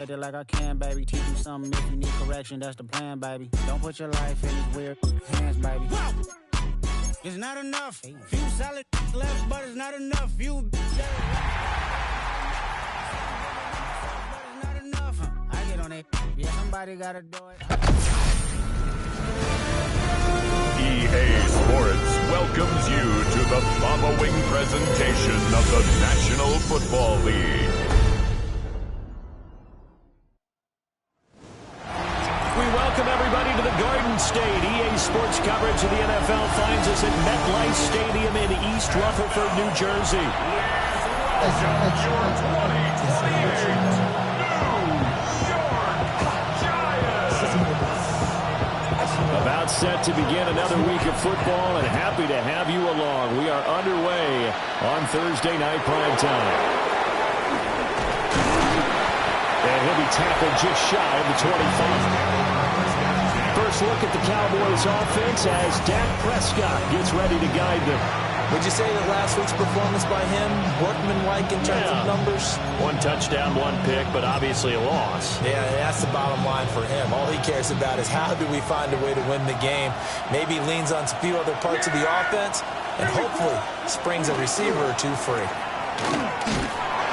It like I can, baby. Teach you something if you need correction. That's the plan, baby. Don't put your life in these weird hands, baby. It's not enough. Few solid left, but it's not enough. Few. But it's not enough. I get on it. Yeah, somebody gotta do it. EA Sports welcomes you to the following presentation of the National Football League. We welcome everybody to the Garden State. EA Sports coverage of the NFL finds us at MetLife Stadium in East Rutherford, New Jersey. About set to begin another week of football, and happy to have you along. We are underway on Thursday night prime time. And he'll be tackled just shy of the 25. First look at the Cowboys offense as Dak Prescott gets ready to guide them. Would you say that last week's performance by him, workmanlike in terms of numbers? One touchdown, one pick, but obviously a loss. Yeah, that's the bottom line for him. All he cares about is how do we find a way to win the game. Maybe leans on a few other parts of the offense, and hopefully springs a receiver or two free.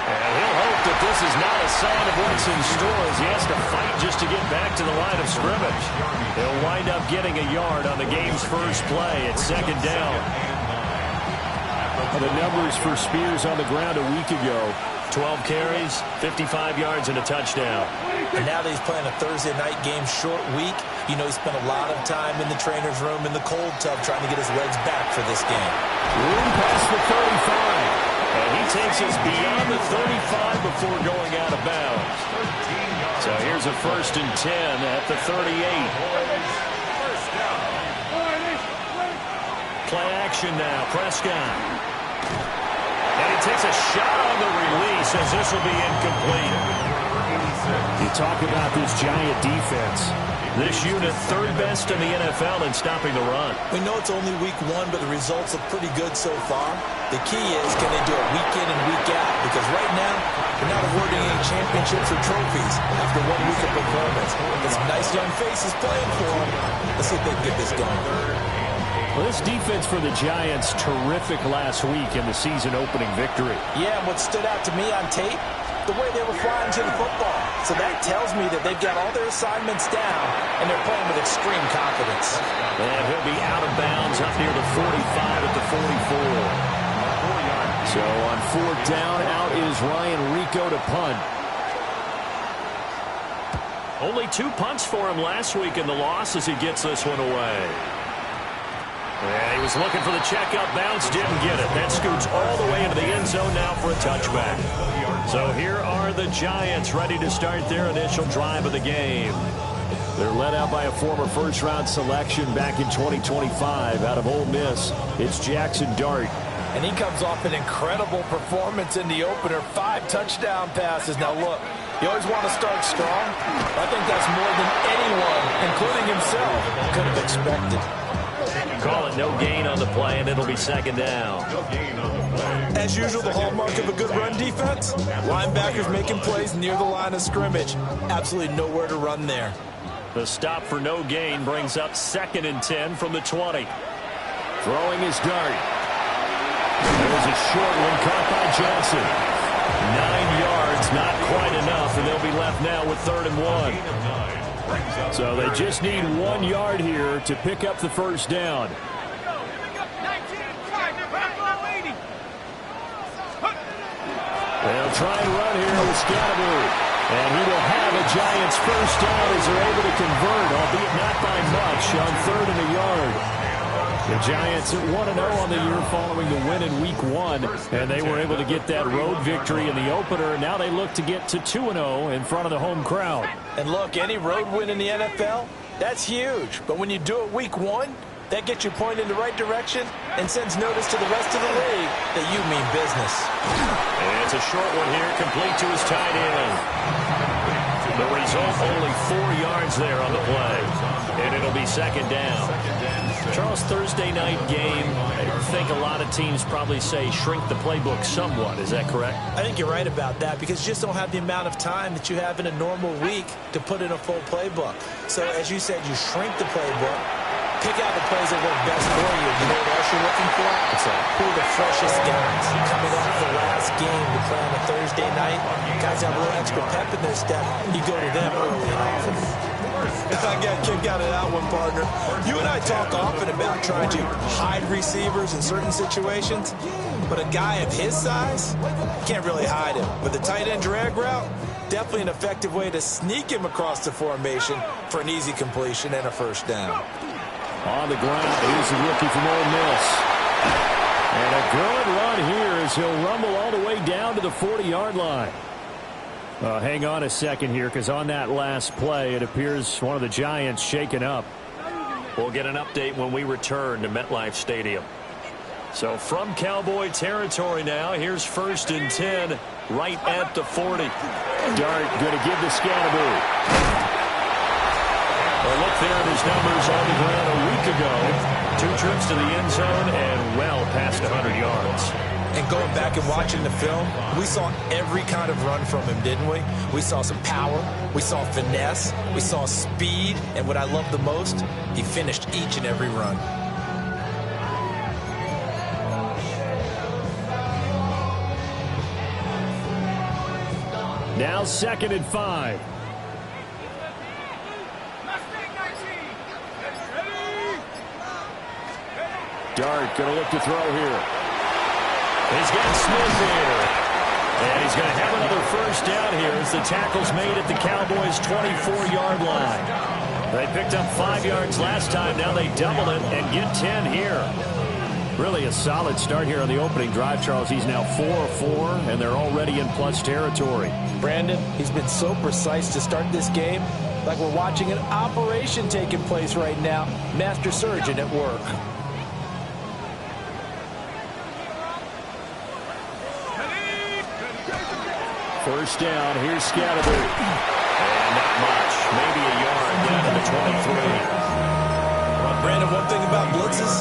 And he'll hope that this is not a sign of what's in store as he has to fight just to get back to the line of scrimmage. He'll wind up getting a yard on the game's first play at second down. The numbers for Spears on the ground a week ago. 12 carries, 55 yards, and a touchdown. And now that he's playing a Thursday night game short week, you know he spent a lot of time in the trainer's room in the cold tub trying to get his legs back for this game. Room past the 35. And he takes us beyond the 35 before going out of bounds. So here's a 1st and 10 at the 38. Play action now, Prescott. And he takes a shot on the release as this will be incomplete. You talk about this Giant defense. This unit third best in the NFL in stopping the run. We know it's only week one, but the results look pretty good so far. The key is, can they do it week in and week out? Because right now, they're not awarding any championships or trophies after 1 week of performance. There's some nice young faces playing for them. Let's see if they can get this going. Well, this defense for the Giants, terrific last week in the season opening victory. Yeah, and what stood out to me on tape, the way they were flying to the football. So that tells me that they've got all their assignments down, and they're playing with extreme confidence. And he'll be out of bounds up near the 45 at the 44. So on 4th down, out is Ryan Rico to punt. Only 2 punts for him last week in the loss as he gets this one away. Yeah, he was looking for the checkup bounce, didn't get it. That scoots all the way into the end zone now for a touchback. So here are the Giants ready to start their initial drive of the game. They're led out by a former first-round selection back in 2025 out of Ole Miss. It's Jackson Dart. And he comes off an incredible performance in the opener. 5 touchdown passes. Now look, you always want to start strong. I think that's more than anyone, including himself, could have expected. Call it no gain on the play, and it'll be 2nd down. As usual, the hallmark of a good run defense, linebackers making plays near the line of scrimmage. Absolutely nowhere to run there. The stop for no gain brings up 2nd and 10 from the 20. Throwing his Dart. There's a short one caught by Johnson. 9 yards, not quite enough, and they'll be left now with 3rd and 1. So they just need 1 yard here to pick up the first down. They'll try and run here with Scatterbury. And he will have a Giants first down as they're able to convert, albeit not by much, on 3rd and a yard. The Giants at 1-0 on the year following the win in Week 1, and they were able to get that road victory in the opener. Now they look to get to 2-0 in front of the home crowd. And look, any road win in the NFL, that's huge. But when you do it Week 1, that gets you pointed in the right direction and sends notice to the rest of the league that you mean business. And it's a short one here, complete to his tight end. The result, only 4 yards there on the play. And it'll be second down. Charles, Thursday night game, I think a lot of teams probably say shrink the playbook somewhat. Is that correct? I think you're right about that because you just don't have the amount of time that you have in a normal week to put in a full playbook. So, as you said, you shrink the playbook, pick out the plays that work best for you. You know what else you're looking for? Who are the freshest guys coming off the last game to play on a Thursday night? Guys have a little extra pep in their step. You go to them early and often. I got a kick out of that one, partner. You and I talk often about trying to hide receivers in certain situations, but a guy of his size, can't really hide him. With the tight end drag route, definitely an effective way to sneak him across the formation for an easy completion and a first down. On the ground, here's the rookie from Ole Miss. And a good run here as he'll rumble all the way down to the 40-yard line. Hang on a second here, because on that last play, it appears one of the Giants shaken up. We'll get an update when we return to MetLife Stadium. So from Cowboy territory now, here's 1st and 10, right at the 40. Dart going to give the Scatterby. Well, look there at his numbers on the ground a week ago. 2 trips to the end zone and well past 100 yards. And going back and watching the film, we saw every kind of run from him, didn't we? We saw some power, we saw finesse, we saw speed, and what I love the most, he finished each and every run. Now 2nd and 5. Dart going to look to throw here. He's got Smith here. And he's going to have another first down here as the tackle's made at the Cowboys' 24-yard line. They picked up 5 yards last time. Now they double it and get 10 here. Really a solid start here on the opening drive, Charles. He's now 4-4, and they're already in plus territory. Brandon, he's been so precise to start this game, like we're watching an operation taking place right now. Master surgeon at work. First down, here's Scatterby. And not much, maybe a yard down to the 23. Well, Brandon, one thing about blitzes,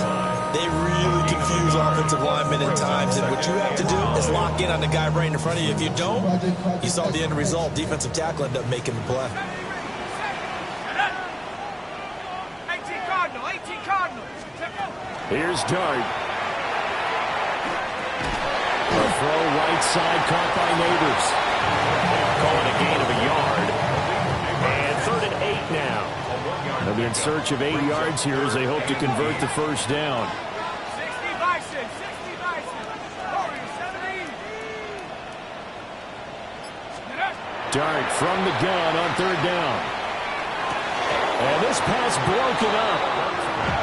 they really confuse offensive linemen at times, and what you have to do is lock in on the guy right in front of you. If you don't, you saw the end result. Defensive tackle ended up making the play. 18 Cardinal. Here's Dart. A throw right side caught by Neighbors. Calling a gain of a yard. And 3rd and 8 now. They'll be in search of 8 yards here as they hope to convert the first down. 60 Bison. Dart from the gun on 3rd down. And this pass broken up.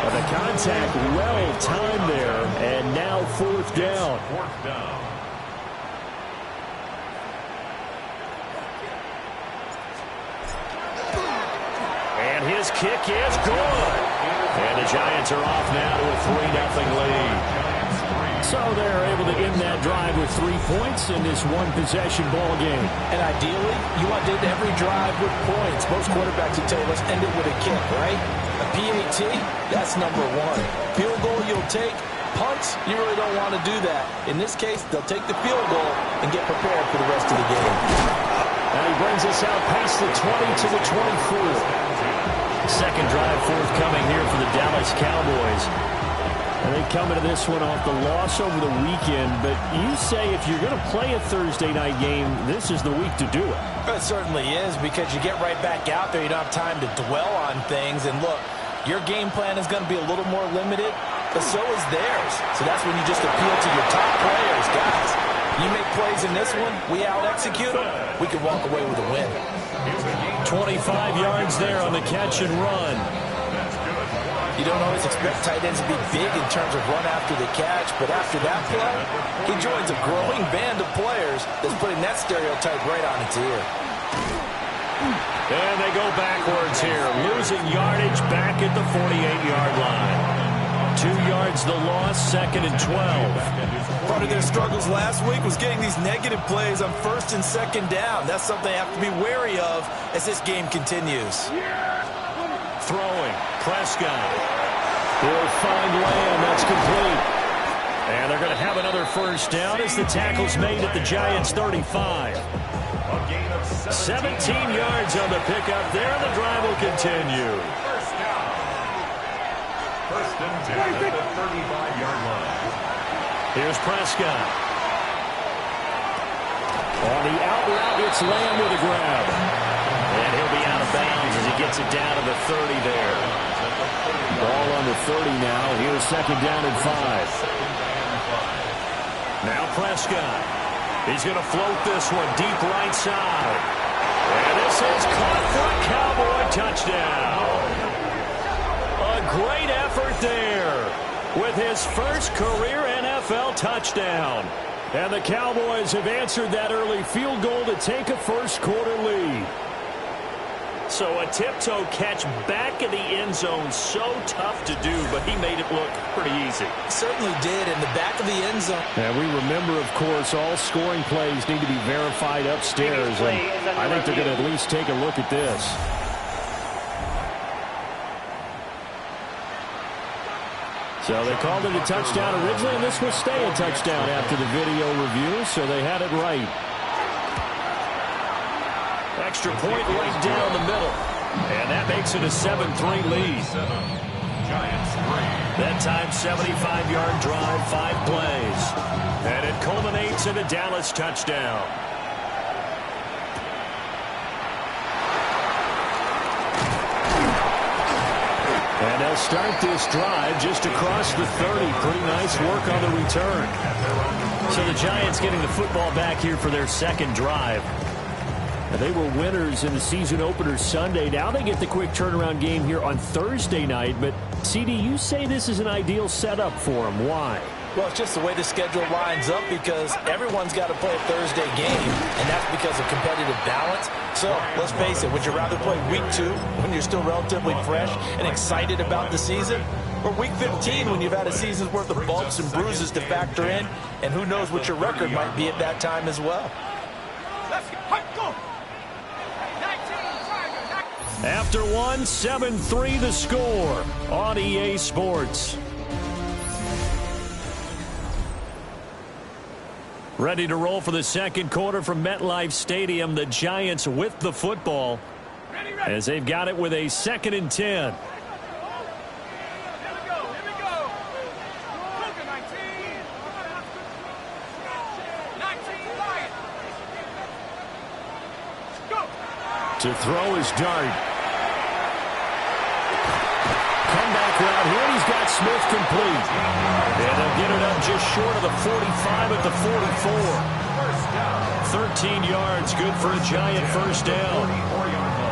Well, the contact well timed there. And now 4th down. And his kick is good. And the Giants are off now to a 3-0 lead. So they're able to end that drive with 3 points in this one-possession ball game. And ideally, you want to end every drive with points. Most quarterbacks would tell you, let's end it with a kick, right? A PAT, that's number 1. Field goal you'll take. Punts, you really don't want to do that. In this case, they'll take the field goal and get prepared for the rest of the game. Now he brings us out past the 20 to the 24. Second drive forthcoming here for the Dallas Cowboys. And they come into this one off the loss over the weekend, but you say if you're going to play a Thursday night game, this is the week to do it. It certainly is, because you get right back out there. You don't have time to dwell on things. And look, your game plan is going to be a little more limited, but so is theirs. So that's when you just appeal to your top players. Guys, you make plays in this one, we out-execute them, we can walk away with a win. 25 yards there on the catch and run. You don't always expect tight ends to be big in terms of run after the catch, but after that play, he joins a growing band of players that's putting that stereotype right on its ear. And they go backwards here, losing yardage back at the 48-yard line. 2 yards the loss, 2nd and 12. Part of their struggles last week was getting these negative plays on 1st and 2nd down. That's something they have to be wary of as this game continues. Throwing, Prescott. He'll find Lamb. That's complete. And they're going to have another first down as the tackle's made at the Giants' 35. 17 yards on the pickup there. The drive will continue. First and 10 at the 35-yard line. Here's Prescott. On the out route, it's Lamb with a grab. And he'll be out of bounds as he gets it down to the 30 there. Ball on the 30 now. Here's 2nd down and 5. Now Prescott. He's going to float this one deep right side. And this is caught for a Cowboy touchdown. A great effort there with his first career NFL touchdown. And the Cowboys have answered that early field goal to take a first-quarter lead. So a tiptoe catch back in the end zone, so tough to do, but he made it look pretty easy. Certainly did in the back of the end zone. And we remember, of course, all scoring plays need to be verified upstairs, and I think they're going to at least take a look at this. So they called it a touchdown originally, and this will stay a touchdown after the video review, so they had it right. Extra point right down the middle. And that makes it a 7-3 lead. Giants 3. That time, 75-yard drive, 5 plays. And it culminates in a Dallas touchdown. And they'll start this drive just across the 30. Pretty nice work on the return. So the Giants getting the football back here for their second drive. And they were winners in the season opener Sunday. Now they get the quick turnaround game here on Thursday night. But, CD, you say this is an ideal setup for them. Why? Well, it's just the way the schedule lines up because everyone's got to play a Thursday game, and that's because of competitive balance. So, let's face it, would you rather play week 2 when you're still relatively fresh and excited about the season? Or week 15 when you've had a season's worth of bumps and bruises to factor in, and who knows what your record might be at that time as well. Let's go. After one, 7-3 the score on EA Sports. Ready to roll for the second quarter from MetLife Stadium. The Giants with the football as they've got it with a 2nd and 10. To throw is Dart. Comeback route here, and he's got Smith complete. And they'll get it up just short of the 45 at the 44. 13 yards, good for a Giant first down.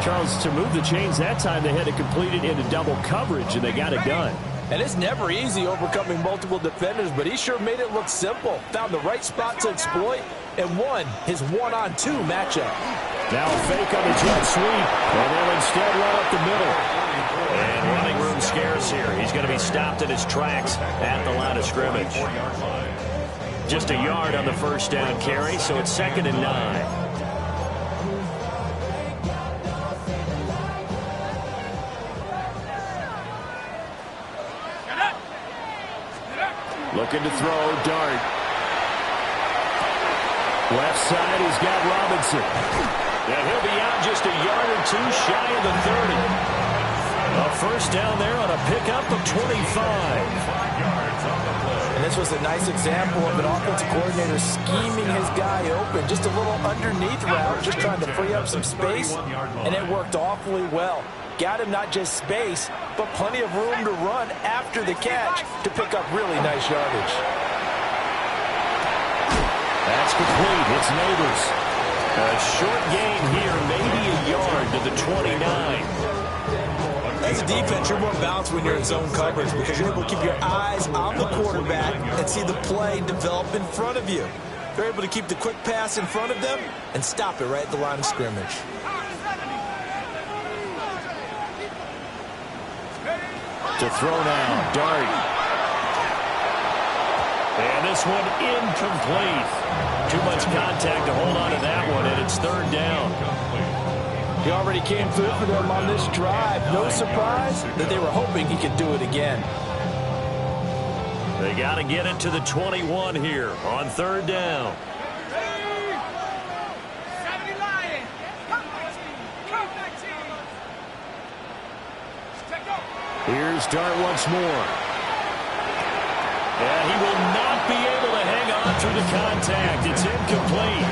Charles, to move the chains that time, they had to complete it into double coverage, and they got it done. And it's never easy overcoming multiple defenders, but he sure made it look simple. Found the right spot to exploit and won his 1-on-2 matchup. Now a fake on the jet sweep, and they'll instead run up the middle. And running room scarce here. He's going to be stopped in his tracks at the line of scrimmage. Just a yard on the first down carry, so it's 2nd and 9. Looking to throw, Dart. Left side, he's got Robinson. And he'll be out just a yard or 2 shy of the 30. A first down there on a pickup of 25. And this was a nice example of an offensive coordinator scheming his guy open. Just a little underneath route, just trying to free up some space, and it worked awfully well. Got him not just space, but plenty of room to run after the catch to pick up really nice yardage. That's complete. It's Neighbors. A short gain here, maybe a yard to the 29. As a defense, you're more balanced when you're in zone coverage because you're able to keep your eyes on the quarterback and see the play develop in front of you. You're able to keep the quick pass in front of them and stop it right at the line of scrimmage. To throw now, Dart. And this one incomplete. Too much contact to hold on to that one, and it's third down. He already came through for them on this drive. No surprise that they were hoping he could do it again. They got to get it to the 21 here on third down. Here's Dart once more. And he will not be able to hang on through the contact. It's incomplete.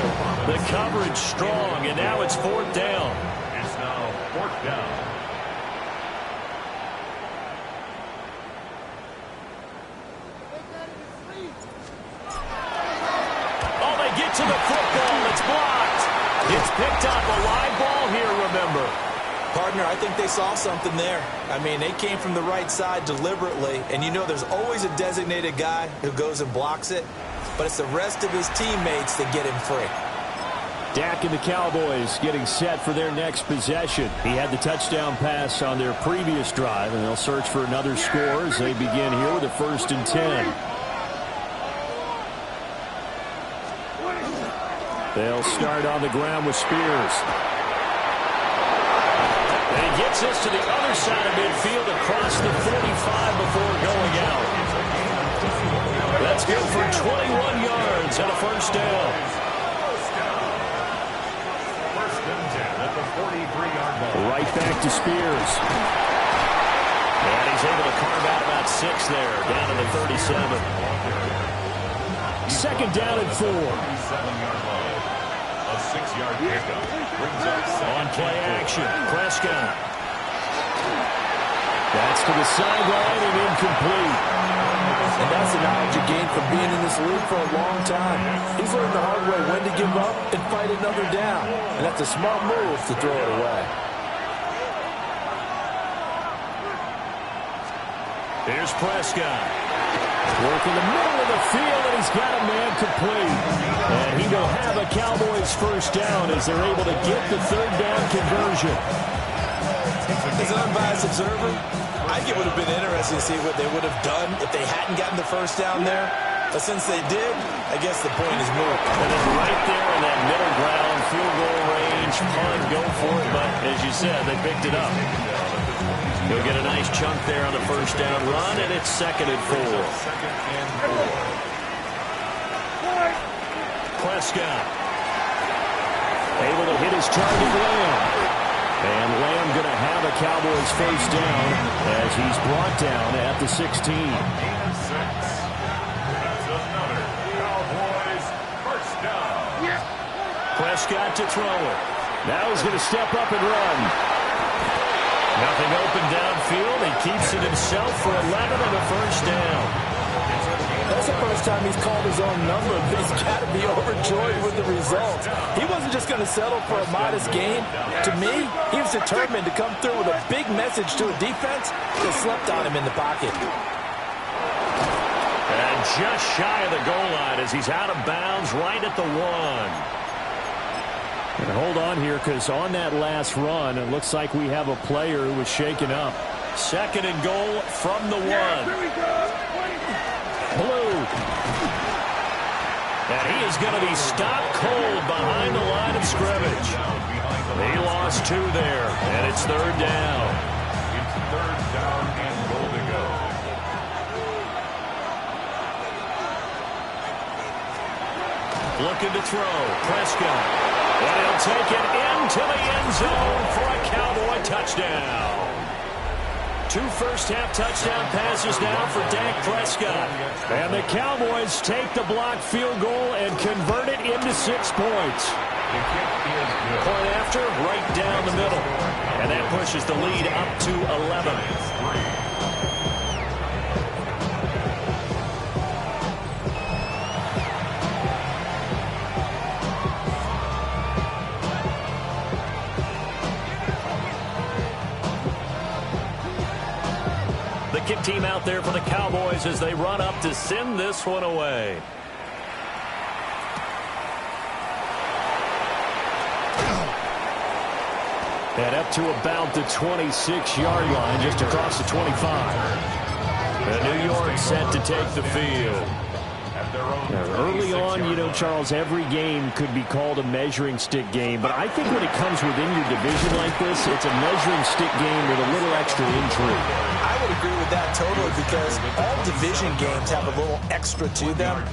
The coverage strong, and now it's fourth down. It's now fourth down. Oh, they get to the football. It's blocked. It's picked up. A live ball here, remember. Partner, I think they saw something there. I mean, they came from the right side deliberately, and you know there's always a designated guy who goes and blocks it, but it's the rest of his teammates that get him free. Dak and the Cowboys getting set for their next possession. He had the touchdown pass on their previous drive, and they'll search for another score as they begin here with a 1st and 10. They'll start on the ground with Spears. And he gets this to the other side of midfield across the 45 before going out. That's good for 21 yards and a first down. First and 10 at the 43-yard line. Right back to Spears. And he's able to carve out about 6 there, down to the 37. Second down and 4. 37-yard line. A 6-yard pickup brings up On play action, Prescott. That's to the sideline and incomplete. And that's the knowledge you gain from being in this league for a long time. He's learned the hard way when to give up and fight another down. And that's a smart move to throw it away. Here's Prescott. Working the middle of the field, and he's got a man complete. And he will have a Cowboys first down as they're able to get the third down conversion. As an unbiased observer, I think it would have been interesting to see what they would have done if they hadn't gotten the first down there. But since they did, I guess the point is moved. And then right there in that middle ground, field goal range, punt, go for it. But as you said, they picked it up. He'll get a nice chunk there on the first down run, and it's 2nd and 4. Prescott able to hit his target, Lamb. And Lamb going to have a Cowboys first down as he's brought down at the 16. That's another Cowboys first down. Prescott to throw it. Now he's going to step up and run. Nothing open downfield. He keeps it himself for 11 and a first down. That's the first time he's called his own number, but he's got to be overjoyed with the result. He wasn't just going to settle for a modest gain. To me, he was determined to come through with a big message to a defense that slept on him in the pocket. And just shy of the goal line as he's out of bounds right at the 1. And hold on here, because on that last run, it looks like we have a player who was shaken up. 2nd and goal from the 1. Blue. And he is going to be stopped cold behind the line of scrimmage. He lost 2 there, and it's third down. It's third down and goal to go. Looking to throw. Prescott. And he'll take it into the end zone for a Cowboy touchdown. 2 first-half touchdown passes now for Dak Prescott. And the Cowboys take the blocked field goal and convert it into 6 points. Point after, right down the middle. And that pushes the lead up to 11. Kick team out there for the Cowboys as they run up to send this one away. And up to about the 26-yard line, just across the 25. And New York set to take the field. At their Early on, you know, Charles, every game could be called a measuring stick game. But I think when it comes within your division like this, it's a measuring stick game with a little extra intrigue. I would agree with that totally because all division games have a little extra to them.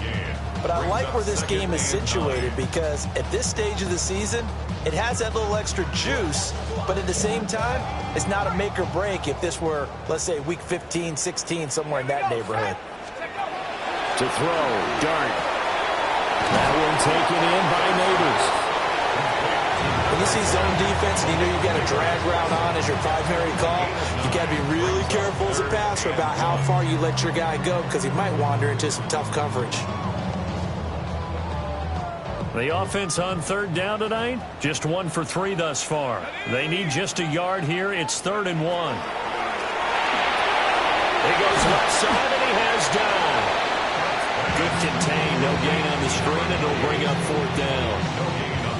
But I like where this game is situated because at this stage of the season, it has that little extra juice, but at the same time, it's not a make or break if this were, let's say, week 15, 16, somewhere in that neighborhood. To throw, Dart. That one taken in by Neighbors. When you see zone defense and you know you've got a drag route on as your primary call, you've got to be really careful as a passer about how far you let your guy go because he might wander into some tough coverage. The offense on third down tonight, just 1 for 3 thus far. They need just a yard here. It's 3rd and 1. He goes left side, and he has down. Good contain, no gain on the screen, and it'll bring up 4th down.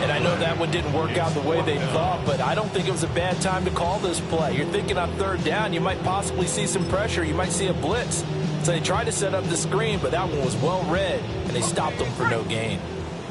And I know that one didn't work out the way they thought, but I don't think it was a bad time to call this play. You're thinking on 3rd down, you might possibly see some pressure. You might see a blitz. So they tried to set up the screen, but that one was well read, and they stopped them for no gain.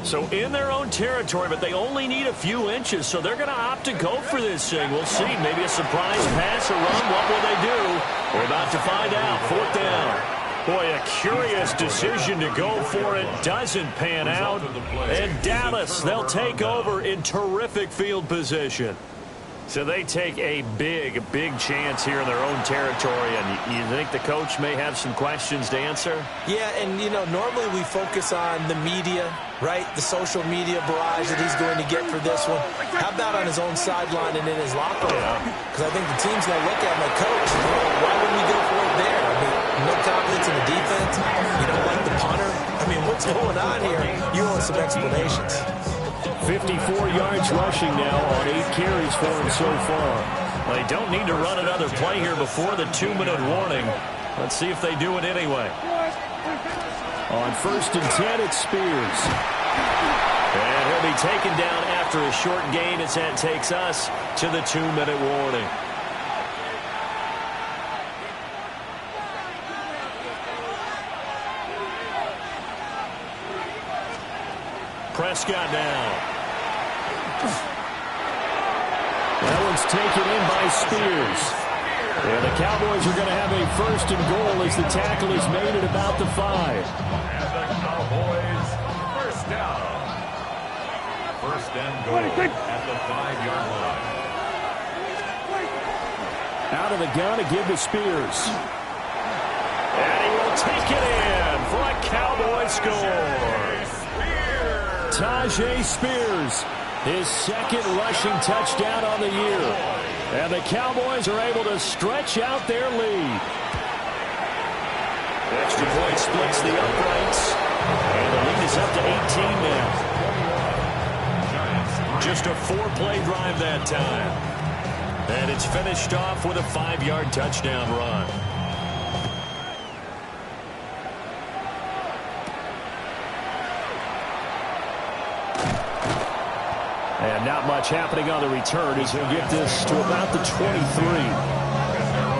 So in their own territory, but they only need a few inches, so they're going to opt to go for this thing. We'll see. Maybe a surprise pass or run. What will they do? We're about to find out. 4th down. Boy, a curious decision to go for it. Doesn't pan out. And Dallas, they'll take over in terrific field position. So they take a big chance here in their own territory. And you think the coach may have some questions to answer? Yeah, and, you know, normally we focus on the media, right? The social media barrage that he's going to get for this one. How about on his own sideline and in his locker room? Because I think the team's going to look at him like, Coach, why wouldn't we go for it there? I mean, no confidence in the defense. You don't like the punter. I mean, what's going on here? You want some explanations. 54 yards rushing now on 8 carries for him so far. They don't need to run another play here before the 2-minute warning. Let's see if they do it anyway. On 1st and 10, it's Spears. And he'll be taken down after a short gain as that takes us to the 2-minute warning. Prescott now. That one's taken in by Spears. And the Cowboys are going to have a 1st and goal as the tackle is made at about the 5. And the Cowboys, 1st down. 1st and goal at the 5-yard line. Out of the gun to give to Spears. And he will take it in for a Cowboy score. Tyjae Spears, his 2nd rushing touchdown on the year. And the Cowboys are able to stretch out their lead. Extra point splits the uprights. And the lead is up to 18 now. Just a 4-play drive that time. And it's finished off with a 5-yard touchdown run. And not much happening on the return as he'll get this to about the 23.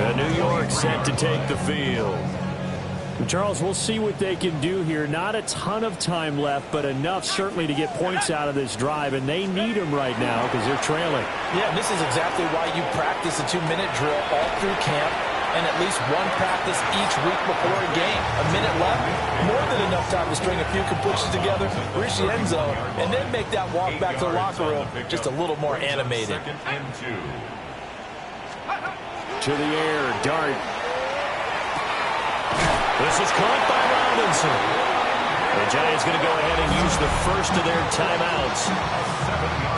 And New York set to take the field. Charles, we'll see what they can do here. Not a ton of time left, but enough certainly to get points out of this drive. And they need them right now because they're trailing. Yeah, this is exactly why you practice a 2-minute drill all through camp and at least one practice each week before a game. A minute left, more than enough time to string a few completions together, reach the end zone, and then make that walk back to the locker room just a little more animated. 2nd and 2. To the air, Dart. This is caught by Robinson. The Giants going to go ahead and use the first of their timeouts.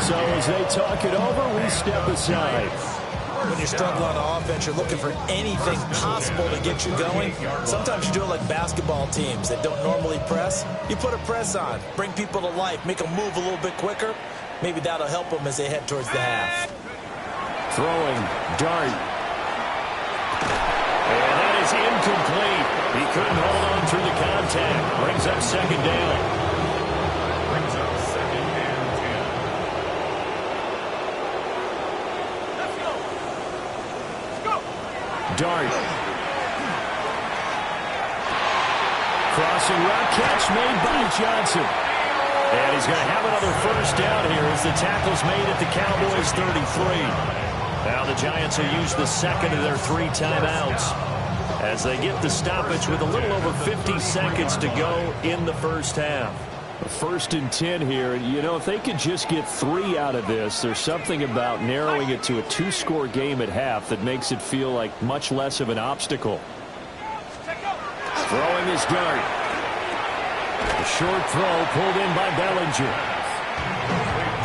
So as they talk it over, we step aside. When you're struggling on offense, you're looking for anything possible to get you going. Sometimes you do it like basketball teams that don't normally press. You put a press on, bring people to life, make them move a little bit quicker. Maybe that'll help them as they head towards the half. Throwing, Dart. And that is incomplete. He couldn't hold on through the contact. Brings up 2nd down. Brings up 2nd and 10. Let's go. Let's go. Dart. Cross crossing route catch made by Johnson. And he's going to have another first down here as the tackle's made at the Cowboys' 33. Now the Giants will use the second of their 3 timeouts as they get the stoppage with a little over 50 seconds to go in the first half. 1st and 10 here. You know, if they could just get 3 out of this, there's something about narrowing it to a 2-score game at half that makes it feel like much less of an obstacle. Throwing his dart. A short throw pulled in by Bellinger.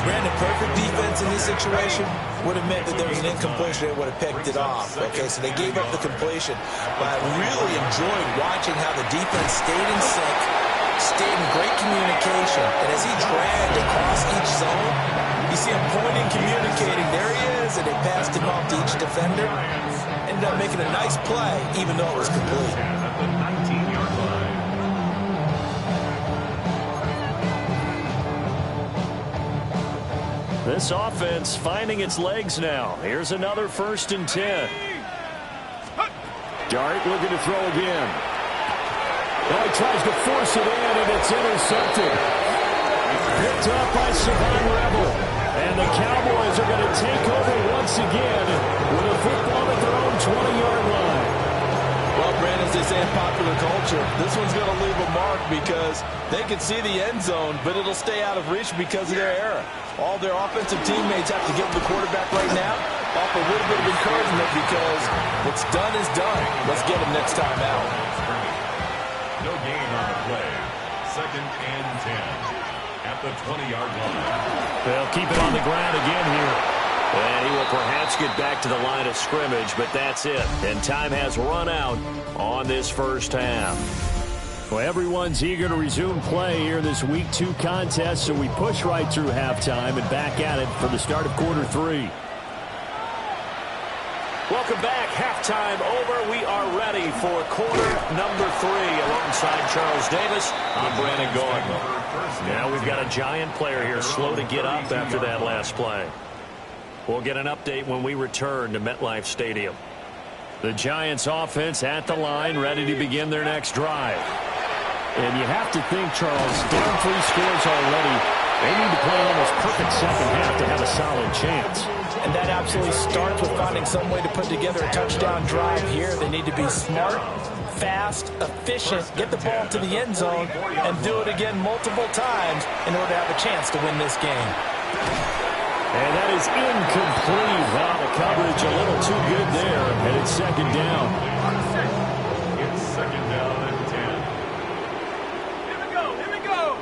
Brandon, perfect defense in this situation would have meant that there was an incompletion. They would have picked it off. Okay, so they gave up the completion. But I really enjoyed watching how the defense stayed in sync, stayed in great communication. And as he dragged across each zone, you see him pointing, communicating. There he is, and they passed him off to each defender. Ended up making a nice play, even though it was complete. This offense finding its legs now. Here's another 1st and 10. Dart looking to throw again. Oh, he tries to force it in, and it's intercepted. Picked up by Savon Rebel. And the Cowboys are going to take over once again with a football at their own 20-yard line. Well, Brandon, as they say in popular culture, this one's going to leave a mark because they can see the end zone, but it'll stay out of reach because of their error. All their offensive teammates have to give the quarterback right now off a little bit of encouragement because what's done is done. Let's get him next time out. No gain on the play. 2nd and 10 at the 20-yard line. They'll keep it on the ground again here. And he will perhaps get back to the line of scrimmage, but that's it. And time has run out on this first half. Well, everyone's eager to resume play here in this Week 2 contest, so we push right through halftime and back at it for the start of quarter 3. Welcome back. Halftime over. We are ready for quarter number 3 alongside Charles Davis. I'm Brandon Gordon. Now we've got a Giant player here slow to get up after that last play. We'll get an update when we return to MetLife Stadium. The Giants offense at the line, ready to begin their next drive. And you have to think, Charles, down 3 scores already. They need to play an almost perfect second half to have a solid chance. And that absolutely starts with finding some way to put together a touchdown drive here. They need to be smart, fast, efficient, get the ball to the end zone, and do it again multiple times in order to have a chance to win this game. And that is incomplete. Wow, the coverage a little too good there. And it's 2nd down. It's 2nd down and 10. Here we go. Here we go.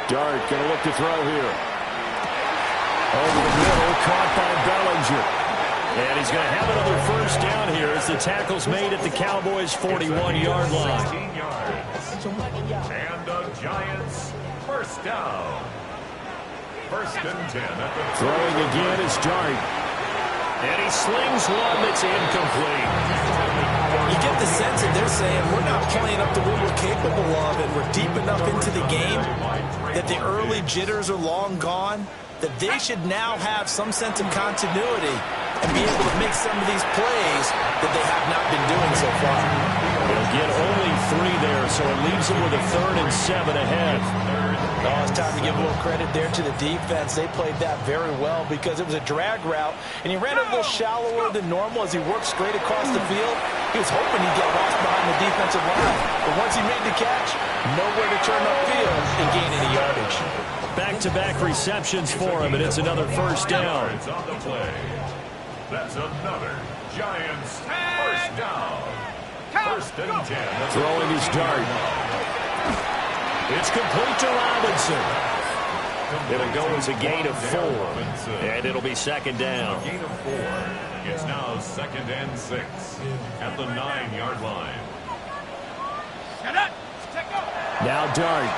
Dart going to look to throw here. Over the middle, caught by Bellinger. And he's going to have another first down here as the tackle's made at the Cowboys' 41-yard line. 16 yards. And the Giants first down. 1st and 10 at the Throwing again is Dart. And he slings one that's incomplete. You get the sense that they're saying we're not playing up to what we're capable of, and we're deep enough into the game that the early jitters are long gone, that they should now have some sense of continuity and be able to make some of these plays that they have not been doing so far. They'll get only 3 there, so it leaves them with a 3rd and 7 ahead. Oh, it's time to give a little credit there to the defense. They played that very well because it was a drag route, and he ran it a little shallower than normal as he worked straight across the field. He was hoping he'd get lost behind the defensive line, but once he made the catch, nowhere to turn upfield and gain any yardage. Back-to-back receptions for him, and it's another first down. On the play. That's another Giants first down. 1st and 10. Throwing his Dart. It's complete to Robinson. It'll go as a gain of 4, and it'll be 2nd down. Gain of 4. It's now 2nd and 6 at the 9-yard line. Now Dart.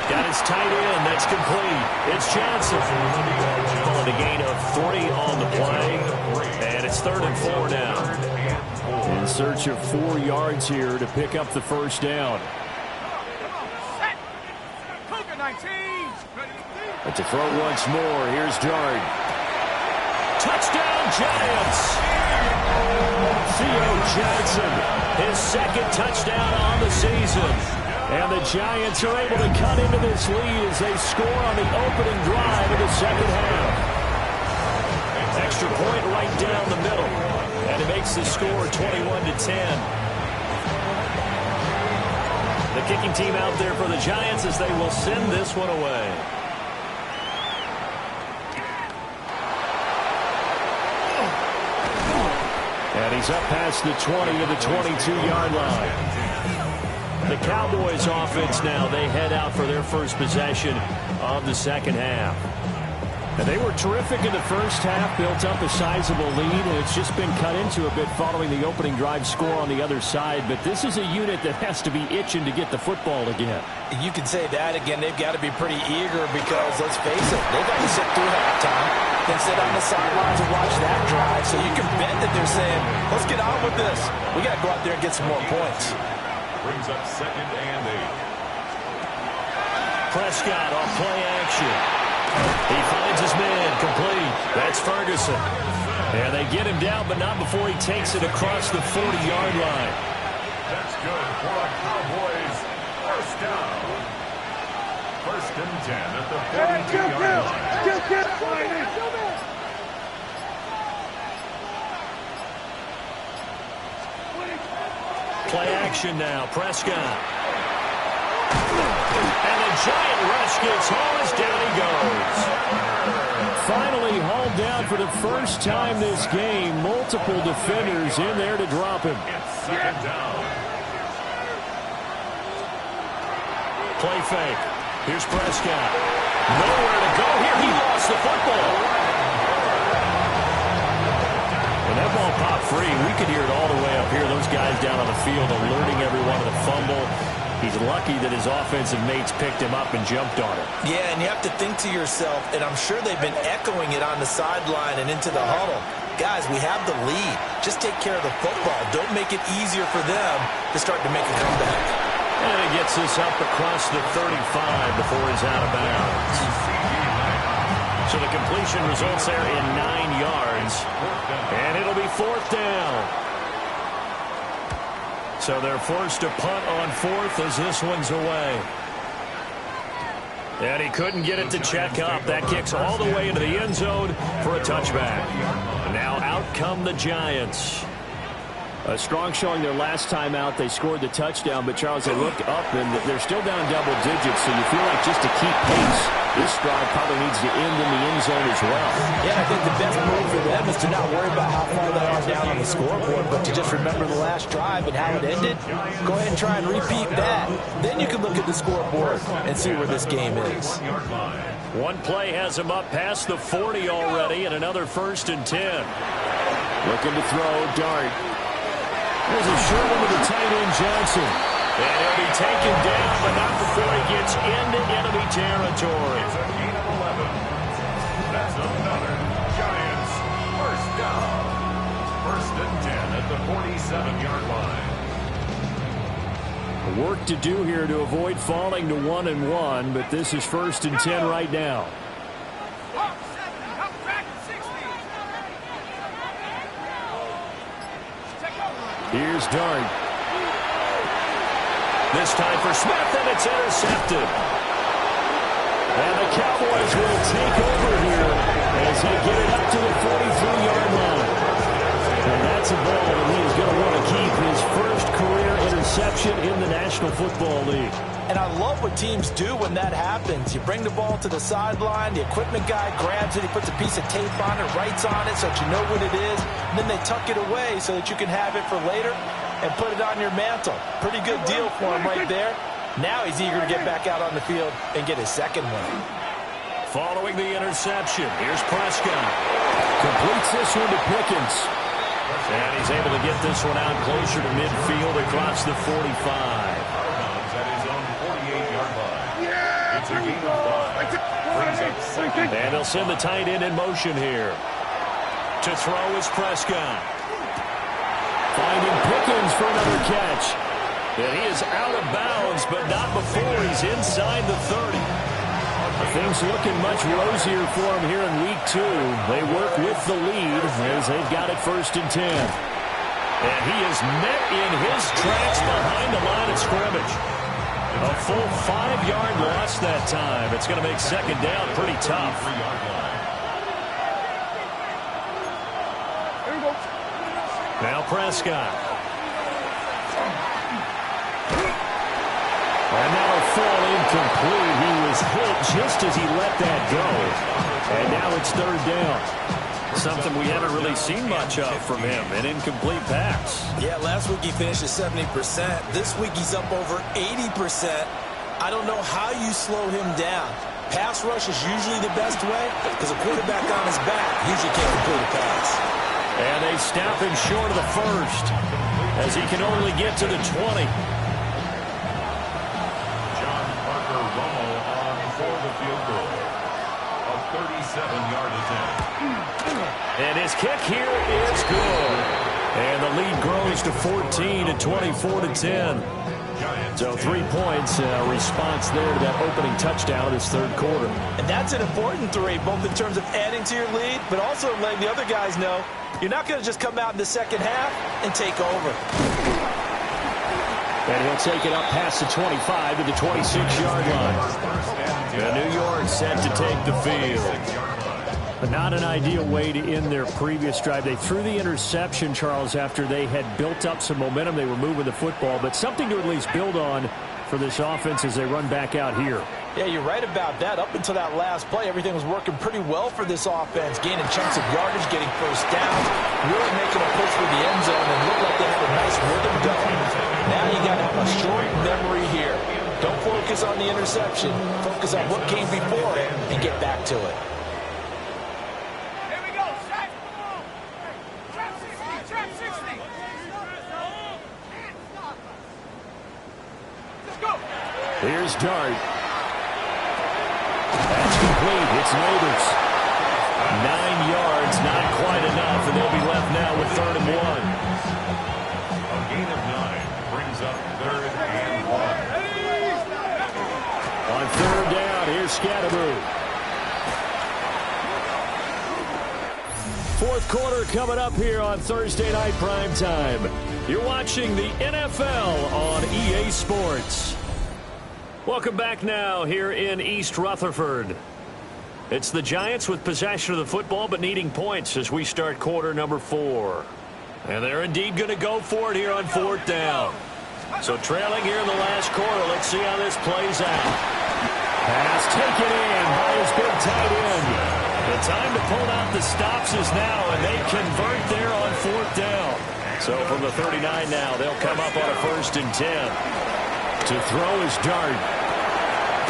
Got his tight end. That's complete. It's Johnson. Calling a gain of 3 on the play. And it's 3rd and 4 now. In search of 4 yards here to pick up the first down. But to throw once more, here's Dart. Touchdown, Giants! Theo Johnson his second touchdown on the season. And the Giants are able to cut into this lead as they score on the opening drive of the second half. Extra point right down the middle. And it makes the score 21-10. The kicking team out there for the Giants as they will send this one away. And he's up past the 20 to the 22-yard line. The Cowboys offense now, they head out for their first possession of the second half. And they were terrific in the first half, built up a sizable lead, and it's just been cut into a bit following the opening drive score on the other side. But this is a unit that has to be itching to get the football again. You can say that again. They've got to be pretty eager because, let's face it, they've got to sit through halftime, then sit on the sidelines and watch that drive. So you can bet that they're saying, let's get on with this. We got to go out there and get some more points. Brings up 2nd and 8. Prescott on play action. He finds his man complete. That's Ferguson. And they get him down, but not before he takes it across the 40-yard line. That's good for the Cowboys. First down. 1st and 10 at the 42-yard line. Play action now. Prescott. And the giant rush gets home as down he goes. Finally hauled down for the first time this game. Multiple defenders in there to drop him. It's 2nd down. Play fake. Here's Prescott. Nowhere to go here. He lost the football. When that ball popped free, we could hear it all the way up here. Those guys down on the field alerting everyone of the fumble. He's lucky that his offensive mates picked him up and jumped on it. Yeah, and you have to think to yourself, and I'm sure they've been echoing it on the sideline and into the huddle. Guys, we have the lead. Just take care of the football. Don't make it easier for them to start to make a comeback. And it gets us up across the 35 before he's out of bounds. So the completion results there in 9 yards. And it'll be 4th down. So they're forced to punt on 4th as this one's away. And he couldn't get it to check up. That kicks all the way into the end zone for a touchback. Now out come the Giants. A strong showing their last time out. They scored the touchdown, but Charles, they look up and they're still down double digits, so you feel like just to keep pace, this drive probably needs to end in the end zone as well. Yeah, I think the best move for them is to not worry about how far they are down on the scoreboard, but to just remember the last drive and how it ended. Go ahead and try and repeat that. Then you can look at the scoreboard and see where this game is. One play has him up past the 40 already, and another 1st and 10. Looking to throw, Dart. There's a short one to the tight end, Johnson. And he'll be taken down, but not before he gets into enemy territory. It's a gain of 11. That's another Giants first down. 1st and 10 at the 47-yard line. Work to do here to avoid falling to 1-1, but this is 1st and 10 right now. Here's Dart. This time for Smith, and it's intercepted. And the Cowboys will take over here as they get it up to the 43-yard line. And that's a ball that he is going to want to keep, his first career interception in the National Football League. And I love what teams do when that happens. You bring the ball to the sideline, the equipment guy grabs it, he puts a piece of tape on it, writes on it so that you know what it is, and then they tuck it away so that you can have it for later and put it on your mantle. Pretty good deal for him right there. Now he's eager to get back out on the field and get his second one. Following the interception, here's Prescott. Completes this one to Pickens. And he's able to get this one out closer to midfield across the 45. It's a gain of 5. Brings up 2nd. And they'll send the tight end in motion here. To throw is Prescott. Finding Pickens for another catch. And he is out of bounds, but not before he's inside the 30. Things looking much rosier for him here in week 2. They work with the lead as they've got it 1st and 10. And he is met in his tracks behind the line of scrimmage. A full 5-yard loss that time. It's going to make second down pretty tough. Now Prescott. And that'll fall incomplete. He was hit just as he let that go. And now it's third down. Something we haven't really seen much of from him, an incomplete pass. Yeah, last week he finished at 70%. This week he's up over 80%. I don't know how you slow him down. Pass rush is usually the best way because a quarterback on his back usually can't complete a pass. And they stop him short of the first as he can only get to the 20. John Parker Romo on for the field goal. A 37-yard attempt. And his kick here is good. And the lead grows to 14 at 24-10. So 3 points, response there to that opening touchdown of this third quarter. And that's an important 3, both in terms of adding to your lead, but also letting the other guys know you're not going to just come out in the second half and take over. And he'll take it up past the 25 to the 26-yard line. And New York set to take the field. But not an ideal way to end their previous drive. They threw the interception, Charles, after they had built up some momentum. They were moving the football, but something to at least build on for this offense as they run back out here. Yeah, you're right about that. Up until that last play, everything was working pretty well for this offense, gaining chunks of yardage, getting first downs, really making a push for the end zone, and looked like they had a nice rhythm going. Now you got to have a short memory here. Don't focus on the interception. Focus on what came before it and get back to it. Here's Dart. That's complete. It's Neighbors. 9 yards, not quite enough, and they'll be left now with 3rd and 1. A gain of 9 brings up 3rd and 1. On 3rd down, here's Scatteroo. 4th quarter coming up here on Thursday Night Primetime. You're watching the NFL on EA Sports. Welcome back now here in East Rutherford. It's the Giants with possession of the football but needing points as we start quarter number 4. And they're indeed going to go for it here on 4th down. So trailing here in the last quarter, let's see how this plays out. Pass taken in by his big tight end. The time to pull out the stops is now, and they convert there on 4th down. So from the 39 now, they'll come up on a 1st and 10. To throw is Dart.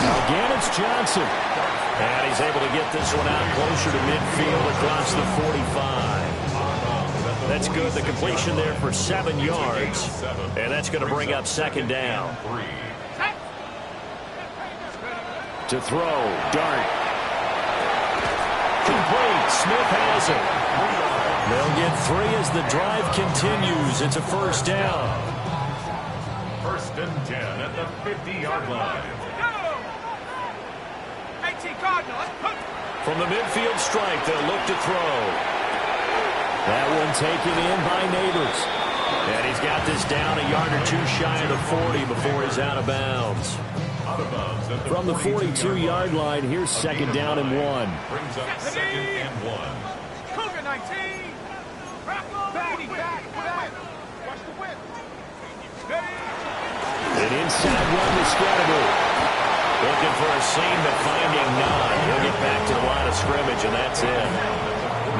Again, it's Johnson. And he's able to get this one out closer to midfield across the 45. That's good. The completion there for 7 yards. And that's going to bring up 2nd down. To throw, Dart. Complete. Smith has it. They'll get 3 as the drive continues. It's a 1st down. 1st and 10 at the 50-yard line. From the midfield strike, they'll look to throw. That one taken in by Neighbors. And he's got this down a yard or 2 shy of the 40 before he's out of bounds. From the 42-yard line, here's 2nd down and 1. Brings up 2nd and 1. Cougar 19. An inside run to Scatteroo. Looking for a seam, but finding none. He'll get back to the line of scrimmage, and that's it.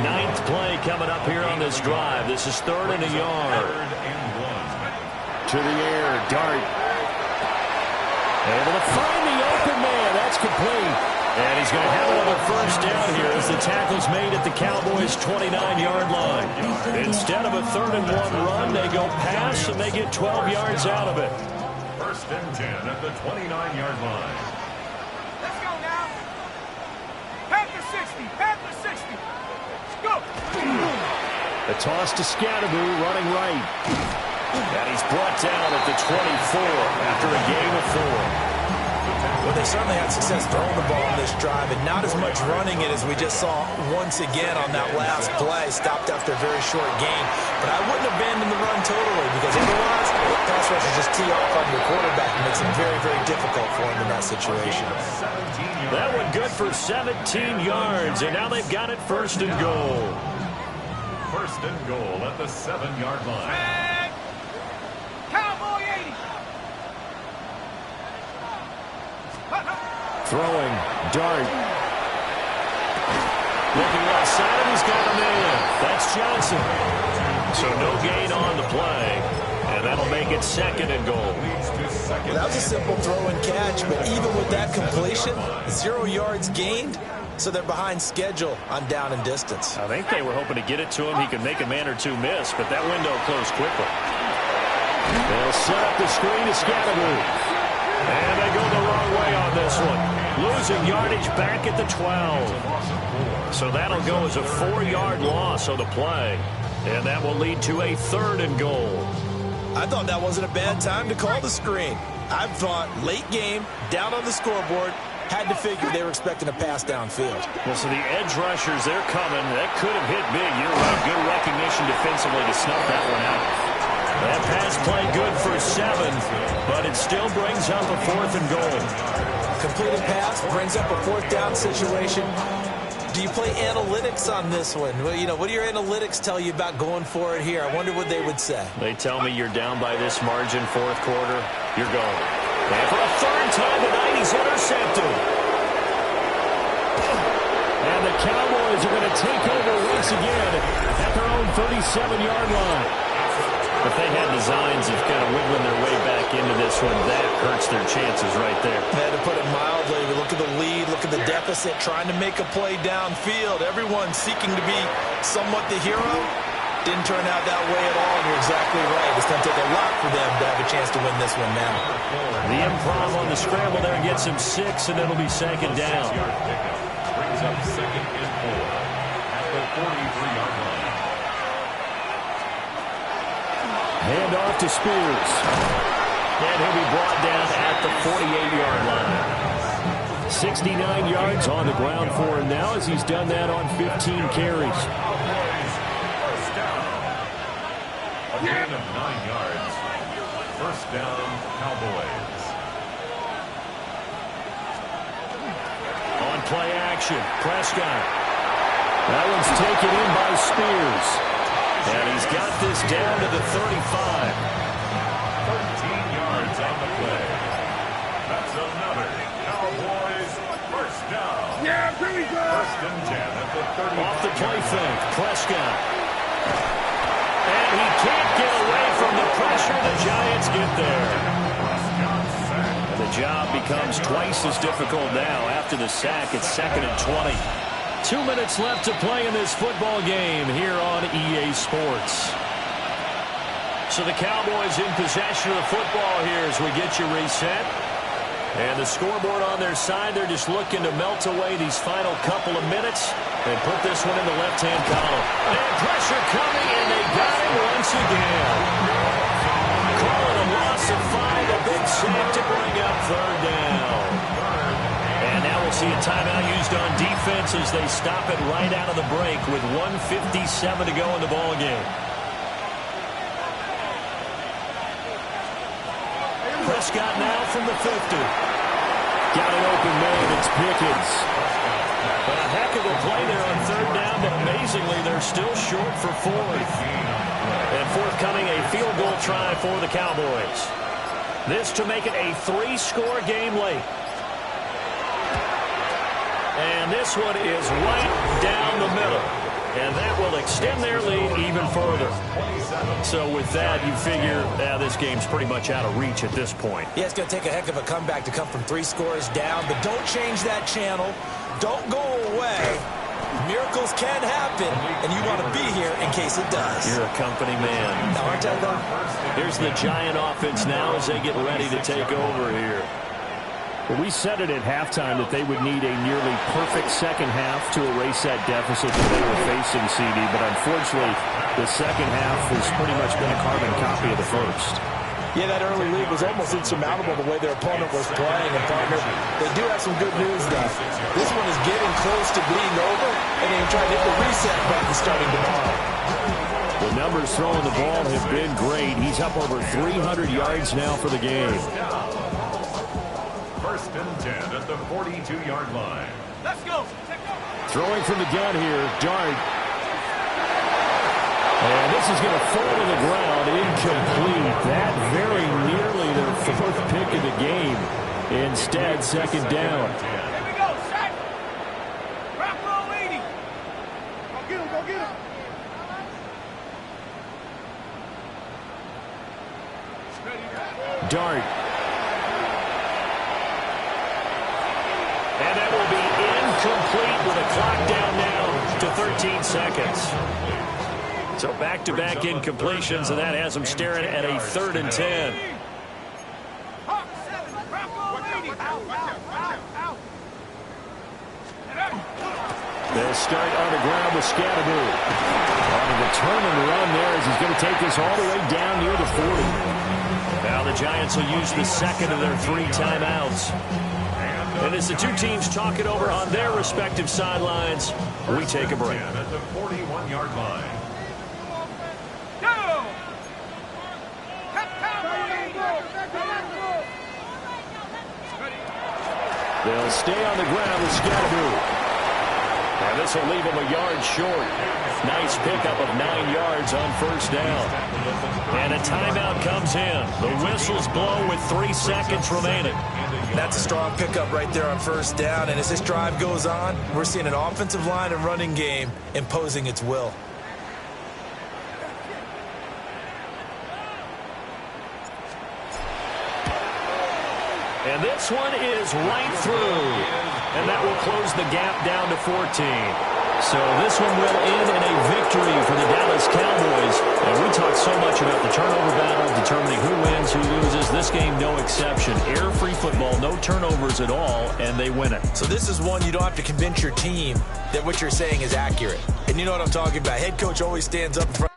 9th play coming up here on this drive. This is 3rd and a yard. 3rd and 1. To the air, Dart. Able to find the open man. That's complete. And he's going to have another 1st down here as the tackle's made at the Cowboys' 29-yard line. Instead of a 3rd and 1 run, they go pass, and they get 12 yards out of it. 1st and 10 at the 29-yard line. Let's go now. Panther 60. Panther 60. Let's go. A toss to Scatteroo, running right. And he's brought down at the 24 after a gain of 4. Well, they certainly had success throwing the ball on this drive and not as much running it as we just saw once again on that last play. Stopped after a very short gain. But I wouldn't abandon the run totally because otherwise, pass rushers just tee off on your quarterback and makes it very, very difficult for him in that situation. That one good for 17 yards, and now they've got it first and goal. First and goal at the 7-yard line. Cowboy 80. Throwing, dart. Looking left side, he's got a man. That's Johnson. So no gain on the play, and that'll make it second and goal. Well, that was a simple throw and catch, but even with that completion, 0 yards gained, so they're behind schedule on down and distance. I think they were hoping to get it to him. He could make a man or two miss, but that window closed quickly. They'll set up the screen to Scatteroo. And they go the wrong way on this one. Losing yardage back at the 12. So that'll go as a 4-yard loss on the play. And that will lead to a third and goal. I thought that wasn't a bad time to call the screen. I thought late game, down on the scoreboard, had to figure they were expecting a pass downfield. Well, so the edge rushers, they're coming. That could have hit big. You're right. Good recognition defensively to snuff that one out. That pass play good for 7, but it still brings up a fourth and goal. Completed pass brings up a fourth down situation. Do you play analytics on this one? Well, you know, what do your analytics tell you about going for it here? I wonder what they would say. They tell me you're down by this margin, fourth quarter, you're going. And for a third time tonight, he's intercepted. And the Cowboys are going to take over once again at their own 37-yard line. If they had designs of kind of wiggling their way back into this one, that hurts their chances right there. To put it mildly, look at the lead, look at the deficit, trying to make a play downfield. Everyone seeking to be somewhat the hero. Didn't turn out that way at all, and you're exactly right. It's going to take a lot for them to have a chance to win this one now. The improv on the scramble there gets him 6, and it'll be second down. Brings up second and 4 at the 43-yard line. Hand off to Spears. And he'll be brought down at the 48-yard line. 69 yards on the ground for him now as he's done that on 15 carries. First down. A gain of 9 yards. First down, Cowboys. On play action, Prescott. That one's taken in by Spears. And he's got this down to the 35. 13 yards on the play. That's another Cowboys first down. Yeah, pretty good. First and 10 at the 30. Off the play fake, Prescott. And he can't get away from the pressure. The Giants get there. And the job becomes twice as difficult now. After the sack, it's second and 20. 2 minutes left to play in this football game here on EA Sports. So the Cowboys in possession of the football here as we get you reset. And the scoreboard on their side, they're just looking to melt away these final couple of minutes and put this one in the left-hand column. And pressure coming, and they got it once again. Calling a loss of 5, a big sack to bring up third down. And now we'll see a timeout used on defense as they stop it right out of the break with 1:57 to go in the ball game. Prescott now from the 50. Got an open man, it's Pickens. But a heck of a play there on third down, but amazingly they're still short for fourth. And forthcoming a field goal try for the Cowboys. This to make it a 3-score game late. And this one is right down the middle. And that will extend their lead even further. So with that, you figure this game's pretty much out of reach at this point. Yeah, it's going to take a heck of a comeback to come from 3 scores down. But don't change that channel. Don't go away. Miracles can happen, and you want to be here in case it does. You're a company man. Now, aren't I though? Here's the Giant offense now as they get ready to take over here. Well, we said it at halftime that they would need a nearly perfect second half to erase that deficit that they were facing, CD. But unfortunately, the second half has pretty much been a carbon copy of the first. Yeah, that early lead was almost insurmountable the way their opponent was playing. And, partner, they do have some good news, though. This one is getting close to being over, and they try to hit the reset button starting tomorrow. The numbers throwing the ball have been great. He's up over 300 yards now for the game. First and 10 at the 42-yard line. Let's go. Throwing from the gun here, Dart. And this is going to fall to the ground, incomplete. That very nearly their fourth pick of the game. Instead, second down. Here we go, set. Rock roll 80. Go get him, go get him. Dart. And that will be incomplete with a clock down now to 13 seconds. So back-to-back incompletions, and that has them staring at a 3rd and 10. They'll start on the ground with Scatteroo. On the return and run there as he's going to take this all the way down near the 40. Now the Giants will use the second of their 3 timeouts. And as the two teams talk it over on their respective sidelines, we take a break. At the 41-yard line. They'll stay on the ground with Scatteroo. And this will leave him a yard short. Nice pickup of 9 yards on first down. And a timeout comes in. The whistles blow with 3 seconds remaining. That's a strong pickup right there on first down. And as this drive goes on, we're seeing an offensive line and running game imposing its will. And this one is right through. And that will close the gap down to 14. So this one will end in a victory for the Dallas Cowboys. And we talk so much about the turnover battle, determining who wins, who loses. This game, no exception. Error-free football, no turnovers at all, and they win it. So this is one you don't have to convince your team that what you're saying is accurate. And you know what I'm talking about. Head coach always stands up in front.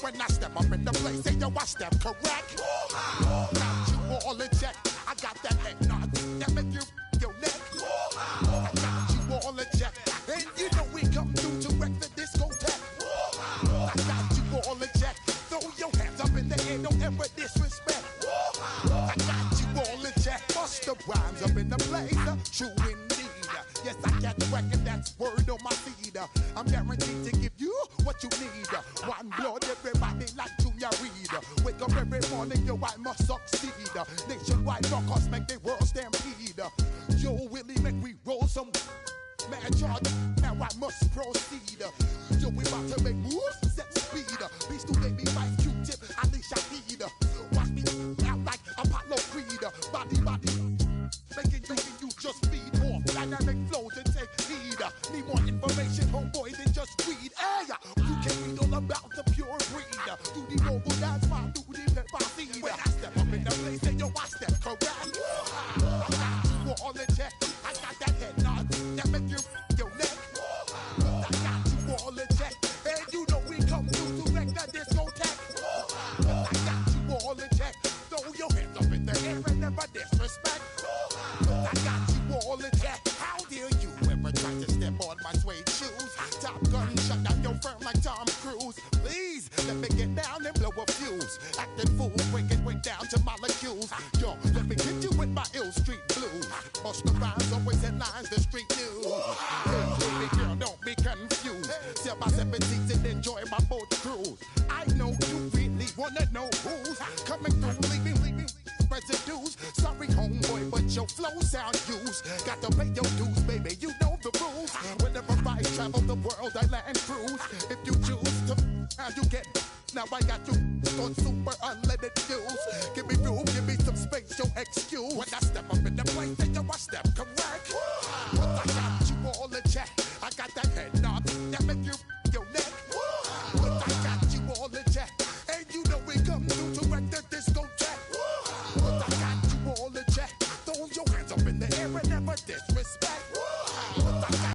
When I step up in the place, say yo, I step correct. Got you all in check. I got that head nod that make you your neck. I got you all in check, and you know we come through to wreck the discotheque. I got you all in check. Throw your hands up in the air, don't ever disrespect. I got you all in check. Bust the rhymes up in the place, true indeed. Yes, I got the record, that's word on my feed. I'm guaranteed to give you what you need. One blood, everybody like Junior Reed. Wake up every morning, yo, I must succeed. Nationwide rockers make the world stampede. Yo, Willie, make we roll some mad charge. Now I must proceed. Yo, we about to make moves, set speed. Beast to baby, Vice Q-tip, I need Shahid. Watch me out like Apollo Creed. Body, making you just feed off dynamic flows and take heed. Need more information, homeboy, than just read. Hey, you can read all about the pure breed. Do the noble dance, my duty, let my seed. When I step up in the place, say yo, I step correct. I got you all in check. I got that head nod that make you your neck. I got you all in check, and you know we come through to wreck the discotheque. I got you all in check. Throw your hands up in the air and never disrespect. I got you all in check. How dare you ever try to step on my suede shoes? Top Gun shut down your firm like Tom Cruise. Please let me get down and blow a fuse. Acting fool, breaking way down to molecules. Yo, let me get you with my ill street blues. Bust the rhymes, always headlines, the street news. Hey, baby girl, don't be confused. Sell my 17s and enjoy my boat cruise. I know you really wanna know who's coming through, leaving residues. Sorry, homeboy, but your flow sound used. Got to pay your dues, baby, you know the rules. Whenever I travel the world, I land cruise. If you choose to, how you get. Now I got you on super unleaded fuels. Give me room, give me some space, your excuse. When I step up in the place, then I step correct.